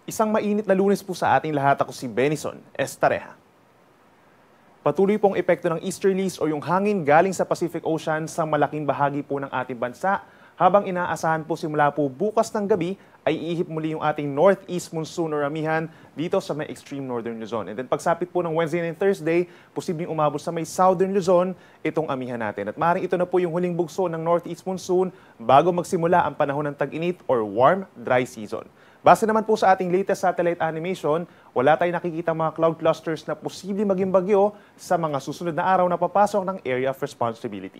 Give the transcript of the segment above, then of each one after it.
Isang mainit na Lunes po sa ating lahat. Ako si Benison Estareja. Patuloy pong epekto ng easterlies o yung hangin galing sa Pacific Ocean sa malaking bahagi po ng ating bansa. Habang inaasahan po simula po bukas ng gabi ay iihip muli yung ating northeast monsoon or amihan dito sa may extreme northern Luzon. And then pagsapit po ng Wednesday and Thursday, posibleng umabot sa may southern Luzon itong amihan natin. At maaaring ito na po yung huling bugso ng northeast monsoon bago magsimula ang panahon ng tag-init or warm, dry season. Base naman po sa ating latest satellite animation, wala tayong nakikita mga cloud clusters na posibleng maging bagyo sa mga susunod na araw na papasok ng area of responsibility.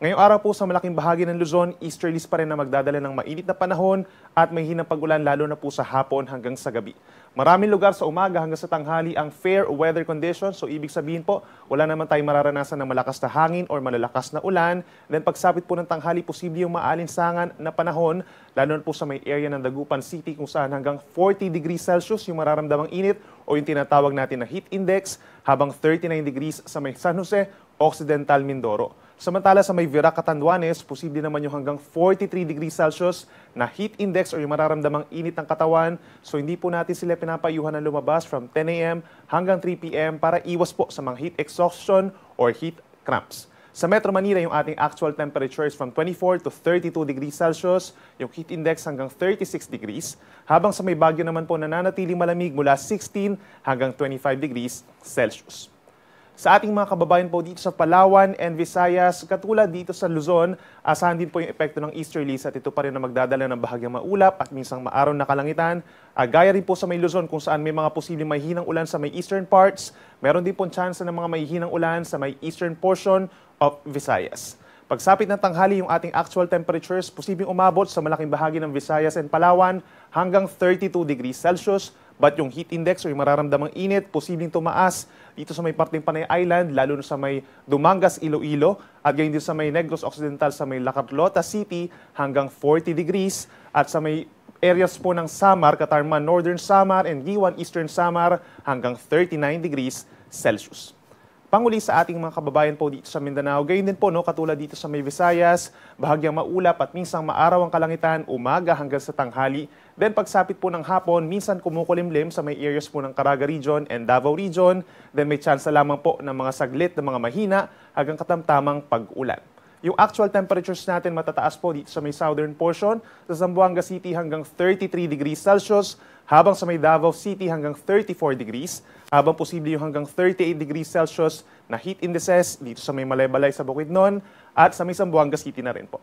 Ngayong araw po sa malaking bahagi ng Luzon, easterlies pa rin na magdadala ng mainit na panahon at may hinang pag-ulan lalo na po sa hapon hanggang sa gabi. Maraming lugar sa umaga hanggang sa tanghali ang fair weather conditions. So ibig sabihin po, wala naman tayong mararanasan ng malakas na hangin or malalakas na ulan. Then pagsapit po ng tanghali, posible yung maalinsangan na panahon, lalo na po sa may area ng Dagupan City kung saan hanggang 40 degrees Celsius yung mararamdamang init o yung tinatawag natin na heat index, habang 39 degrees sa may San Jose, Occidental Mindoro. Samantala sa may Virac, Catanduanes, posible naman yung hanggang 43 degrees Celsius na heat index o yung mararamdamang init ng katawan. So hindi po natin sila pinapayuhan na lumabas from 10 a.m. hanggang 3 p.m. para iwas po sa mga heat exhaustion or heat cramps. Sa Metro Manila, yung ating actual temperature is from 24 to 32 degrees Celsius, yung heat index hanggang 36 degrees, habang sa may Baguio naman po nananatiling malamig mula 16 hanggang 25 degrees Celsius. Sa ating mga kababayan po dito sa Palawan and Visayas, katulad dito sa Luzon, asahan din po yung epekto ng easterlies at ito pa rin na magdadala ng bahagyang maulap at minsang maaraw na kalangitan. Gaya rin po sa may Luzon kung saan may mga posibleng mahihinang ulan sa may eastern parts, meron din po chance ng mga mahihinang ulan sa may eastern portion of Visayas. Pagsapit ng tanghali, yung ating actual temperatures posibleng umabot sa malaking bahagi ng Visayas and Palawan hanggang 32 degrees Celsius. But yung heat index o yung mararamdamang init, posibleng tumaas dito sa may parteng Panay Island, lalo na sa may Dumangas, Iloilo, at gayon din sa may Negros Occidental sa may La Carlota City hanggang 40 degrees, at sa may areas po ng Samar, Catarman, Northern Samar, and Giwan, Eastern Samar hanggang 39 degrees Celsius. Panguli sa ating mga kababayan po dito sa Mindanao, gayon din po katulad dito sa may Visayas, bahagyang maulap at minsang maaraw ang kalangitan umaga hanggang sa tanghali. Then pagsapit po ng hapon, minsan kumukulimlim sa may areas po ng Caraga Region and Davao Region. Then may chance lamang po ng mga saglit na mga mahina hanggang katamtamang pag-ulan. Yung actual temperatures natin matataas po dito sa may southern portion, sa Zamboanga City hanggang 33 degrees Celsius, habang sa may Davao City hanggang 34 degrees, habang posible yung hanggang 38 degrees Celsius na heat indices dito sa may Malaybalay sa Bukidnon at sa may Zamboanga City na rin po.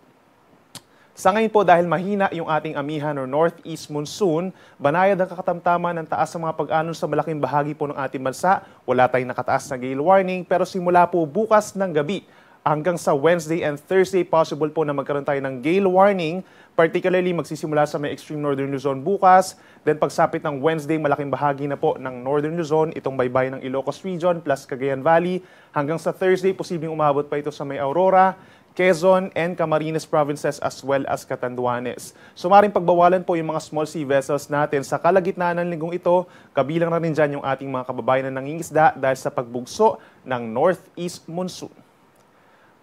Sa ngayon po, dahil mahina yung ating amihan or northeast monsoon, banayad ang kakatamtaman ng taas sa mga pag-alon sa malaking bahagi po ng ating bansa. Wala tayong nakataas na gale warning, pero simula po bukas ng gabi hanggang sa Wednesday and Thursday, possible po na magkaroon tayo ng gale warning. Particularly, magsisimula sa may extreme northern Luzon bukas. Then pagsapit ng Wednesday, malaking bahagi na po ng northern Luzon, itong baybayin ng Ilocos Region plus Cagayan Valley. Hanggang sa Thursday, posibleng umabot pa ito sa may Aurora, Quezon, and Camarines provinces as well as Catanduanes. Sumaring pagbawalan po yung mga small sea vessels natin sa kalagitnaan ng linggong ito. Kabilang na rin dyan yung ating mga kababayan na nangingisda dahil sa pagbugso ng northeast monsoon.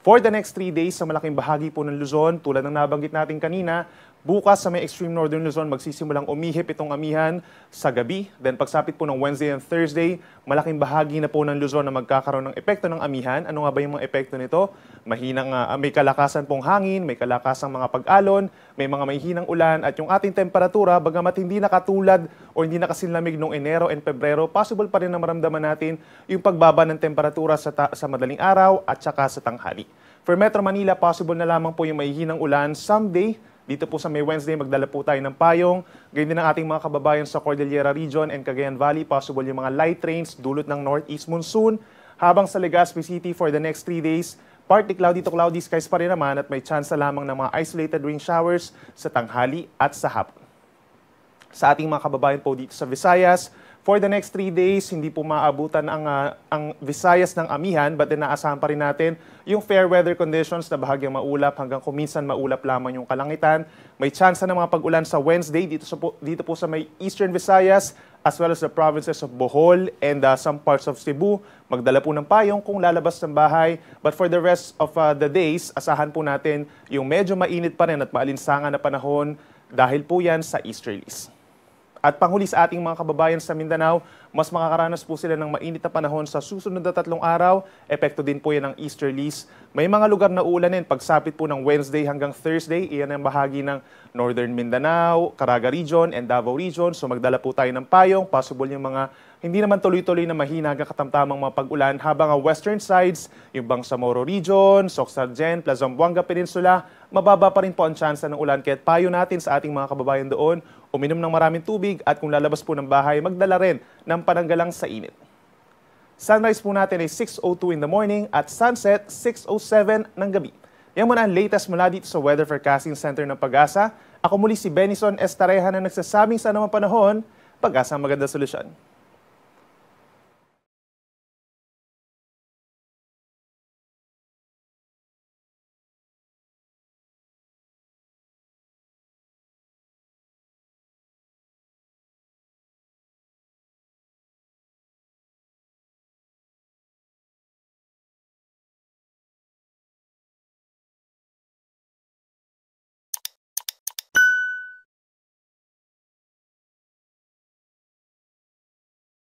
For the next 3 days sa malaking bahagi po ng Luzon, tulad ng nabanggit natin kanina, bukas sa may extreme northern Luzon, magsisimulang umihip itong amihan sa gabi. Then pagsapit po ng Wednesday and Thursday, malaking bahagi na po ng Luzon na magkakaroon ng epekto ng amihan. Ano nga ba yung mga epekto nito? May kalakasan pong hangin, may kalakasang mga pag-alon, may mga mahihinang ulan, at yung ating temperatura, bagamat hindi nakatulad o hindi nakasinlamig noong Enero and Pebrero, possible pa rin na maramdaman natin yung pagbaba ng temperatura sa madaling araw at saka sa tanghali. For Metro Manila, possible na lamang po yung mahihinang ulan someday. Dito po sa may Wednesday, magdala po tayo ng payong. Ganyan din ang ating mga kababayan sa Cordillera Region and Cagayan Valley, possible yung mga light rains dulot ng northeast monsoon. Habang sa Legazpi City for the next 3 days, partly cloudy to cloudy skies pa rin naman at may chance lamang ng mga isolated rain showers sa tanghali at sa hapon. Sa ating mga kababayan po dito sa Visayas, for the next 3 days, hindi po maabutan ang Visayas ng amihan, but then naasahan pa rin natin yung fair weather conditions na bahagyang maulap hanggang kuminsan maulap lamang yung kalangitan. May chance na mga pag-ulan sa Wednesday dito po sa may Eastern Visayas as well as the provinces of Bohol and some parts of Cebu. Magdala po ng payong kung lalabas ng bahay. But for the rest of the days, asahan po natin yung medyo mainit pa rin at maalinsangan na panahon dahil po yan sa easterlies. At panghuli sa ating mga kababayan sa Mindanao, mas makakaranas po sila ng mainit na panahon sa susunod na 3 araw. Epekto din po yan ng easterlies. May mga lugar na uulanin pagsapit po ng Wednesday hanggang Thursday. Iyan ang bahagi ng Northern Mindanao, Caraga Region, and Davao Region. So magdala po tayo ng payong. Possible yung mga hindi naman tuloy-tuloy na mahina hanggang katamtamang mga pag-ulan. Habang ang western sides, yung Bangsamoro Region, Soxargen, Zamboanga Peninsula, mababa pa rin po ang tsansa ng ulan. Kaya payo natin sa ating mga kababayan doon, uminom ng maraming tubig at kung lalabas po ng bahay, magdala rin ng pananggalang sa init. Sunrise po natin ay 6:02 in the morning at sunset 6:07 ng gabi. Yan muna ang latest mula dito sa Weather Forecasting Center ng Pag-asa. Ako muli si Benison Estareja na nagsasabing sa anumang panahon, Pag-asa ang maganda solusyon.